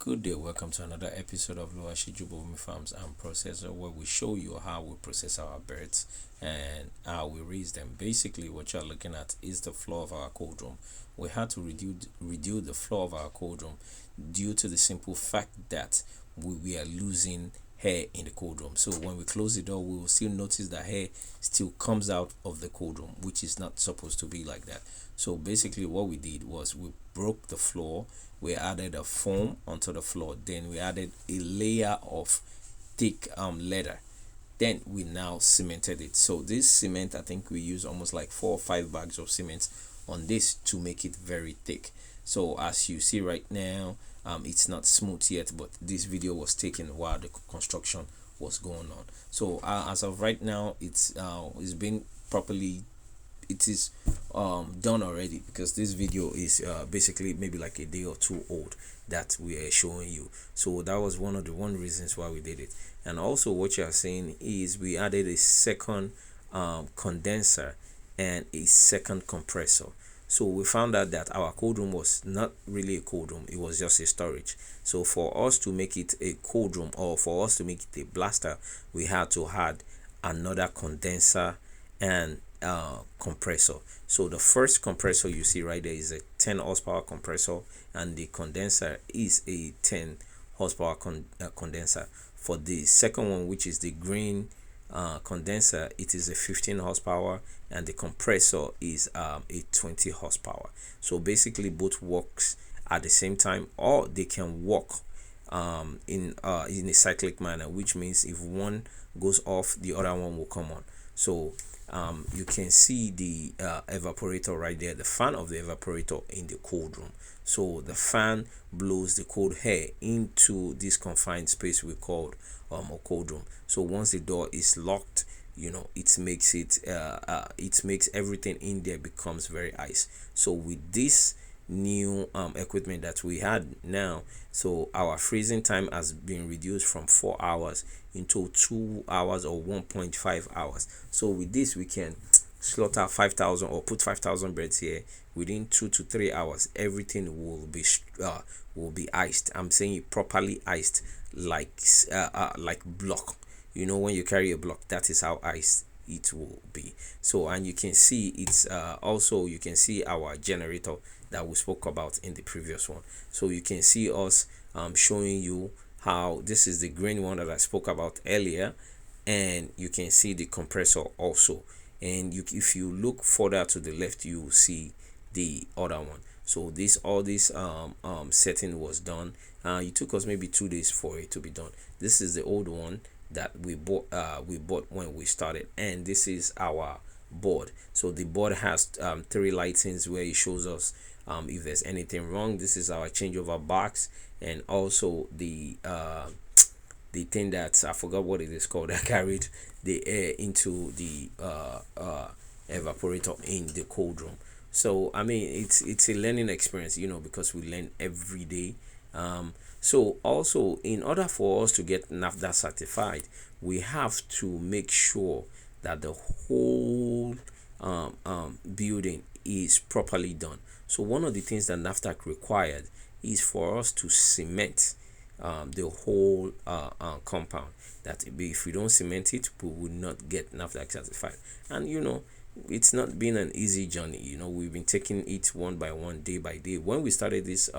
Good day, welcome to another episode of Lower Shijubovmi Farms and Processor, where we show you how we process our birds and how we raise them. Basically, what you're looking at is the floor of our cold room. We had to reduce the floor of our cold room due to the simple fact that we are losing hair in the cold room. So when we close the door, we will still notice that hair still comes out of the cold room, which is not supposed to be like that. So basically, what we did was we broke the floor, we added a foam onto the floor, then we added a layer of thick leather, then we now cemented it. So this cement, I think we use almost like 4 or 5 bags of cement on this to make it very thick. So as you see right now, it's not smooth yet, but this video was taken while the construction was going on. So as of right now, it's been properly, it is done already, because this video is basically maybe like a day or two old that we are showing you. So that was one of the reasons why we did it. And also what you are saying is we added a second condenser and a second compressor. So we found out that our cold room was not really a cold room, it was just a storage. So for us to make it a cold room, or for us to make it a blaster, we had to add another condenser and compressor. So the first compressor you see right there is a 10 horsepower compressor, and the condenser is a 10 horsepower condenser. For the second one, which is the green condenser, it is a 15 horsepower, and the compressor is a 20 horsepower. So basically both works at the same time, or they can work in a cyclic manner, which means if one goes off, the other one will come on. So you can see the evaporator right there, the fan of the evaporator in the cold room. So the fan blows the cold air into this confined space we called a cold room. So once the door is locked, it makes everything in there becomes very ice. So with this new equipment that we had now, so our freezing time has been reduced from 4 hours into 2 hours or 1.5 hours. So with this we can slaughter 5,000 or put 5,000 birds here within 2 to 3 hours. Everything will be iced. I'm saying it properly iced, like block. When you carry a block, that is how iced it will be. So, and you can see it's also, you can see our generator that we spoke about in the previous one. So you can see us showing you how this is the green one that I spoke about earlier, and you can see the compressor also. And if you look further to the left, you will see the other one. So all this setting was done. It took us maybe 2 days for it to be done. This is the old one that we bought when we started, and this is our board. So the board has 3 lightings where it shows us if there's anything wrong. This is our changeover box, and also the thing that I forgot what it is called that carried the air into the evaporator in the cold room. So I mean, it's a learning experience, because we learn every day. So also, in order for us to get Nafdac certified, we have to make sure that the whole building is properly done. So one of the things that Nafdac required is for us to cement the whole compound. That if we don't cement it, we will not get Nafdac certified. And it's not been an easy journey. We've been taking it one by one, day by day. When we started this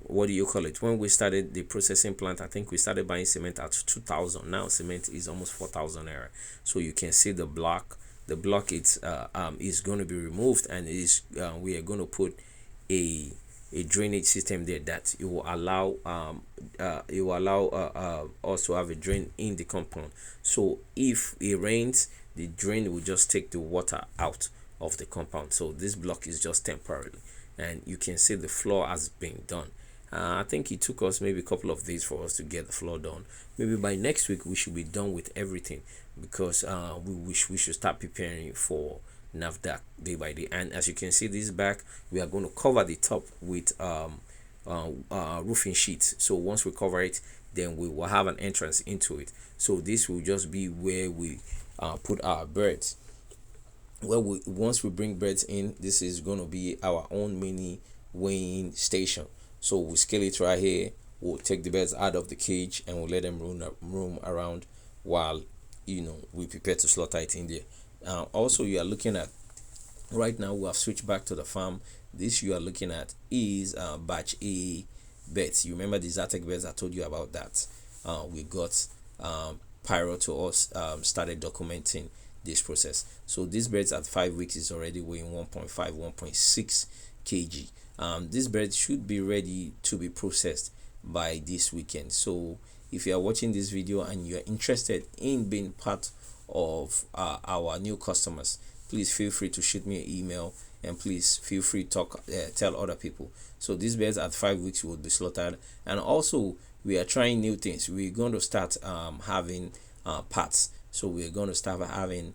what do you call it, when we started the processing plant, I think we started buying cement at 2,000. Now cement is almost 4,000 naira. So you can see the block is going to be removed, and we are going to put a drainage system there that it will allow us to have a drain in the compound. So if it rains, the drain will just take the water out of the compound. So this block is just temporarily, and you can see the floor has been done. I think it took us maybe a couple of days for us to get the floor done. Maybe by next week we should be done with everything, because we should start preparing for Nafdac day by day. And as you can see, this back, we are going to cover the top with roofing sheets. So once we cover it, then we will have an entrance into it. So this will just be where we put our birds. Once we bring birds in, this is going to be our own mini weighing station. So we scale it right here. We'll take the birds out of the cage and we'll let them roam around while we prepare to slaughter it in there. Also, you are looking at right now, we have switched back to the farm. This you are looking at is batch A beds. You remember the Zatec beds? I told you about that. We got Pyro to us, started documenting this process. So these birds at 5 weeks is already weighing 1.5 1.6 kg. This bird should be ready to be processed by this weekend. So if you are watching this video and you are interested in being part of our new customers, please feel free to shoot me an email, and please feel free to tell other people. So these birds at 5 weeks will be slaughtered. And also we are trying new things. We're going to start having parts. So we're going to start having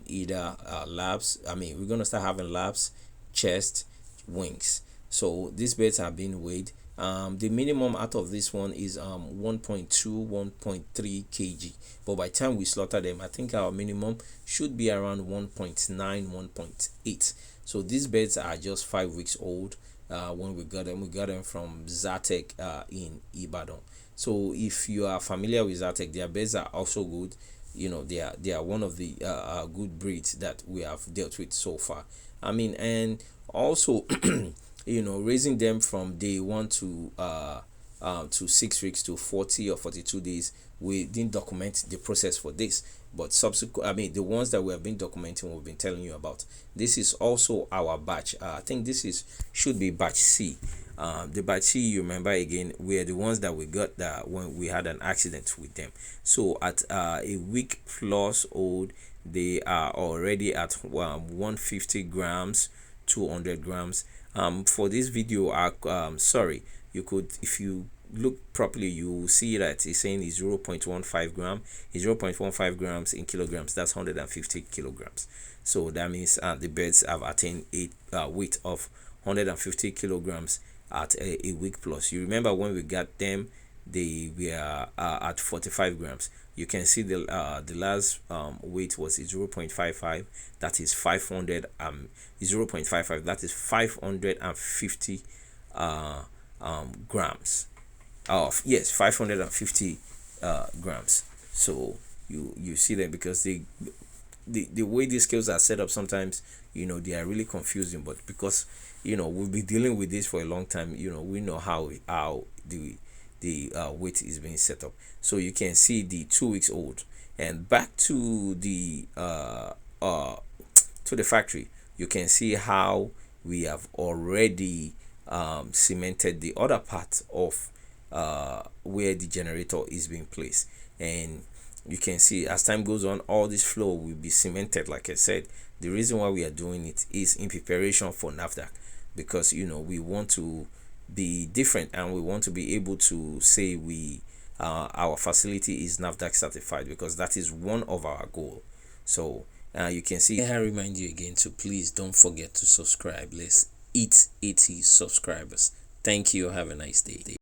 either labs. We're going to start having labs, chest, wings. So these birds are being weighed. The minimum out of this one is 1.2 1.3 kg, but by the time we slaughter them, I think our minimum should be around 1.9 1.8. So these birds are just 5 weeks old. When we got them from Zatec in Ibadan. So if you are familiar with Zatec, their birds are also good. They are one of the good breeds that we have dealt with so far. And also raising them from day 1 to 6 weeks to 40 or 42 days, we didn't document the process for this, but subsequent, the ones that we have been documenting, we've been telling you about. This is also our batch. I think this should be batch C. The batch C, you remember again, were the ones that we got that when we had an accident with them. So at a week plus old, they are already at 150 grams, 200 grams. For this video, sorry, you could, if you look properly, you will see that it's saying it's 0.15 gram. It's 0.15 grams in kilograms. That's 150 kilograms. So that means the birds have attained a weight of 150 kilograms at a week plus. You remember when we got them, they were at 45 grams. You can see the last weight was 0.55. That is 500 0.55. That is 550 grams. Of yes, 550 grams. So you see that, because the way these scales are set up, sometimes they are really confusing, but because we've been dealing with this for a long time, we know how the weight is being set up. So you can see the 2 weeks old, and back to the factory, you can see how we have already cemented the other part of where the generator is being placed. And you can see as time goes on, all this floor will be cemented. Like I said, the reason why we are doing it is in preparation for Nafdac, because we want to be different, and we want to be able to say our facility is Nafdac certified, because that is one of our goal. So you can see, I remind you again to please don't forget to subscribe. Let's hit 80 subscribers. Thank you. Have a nice day.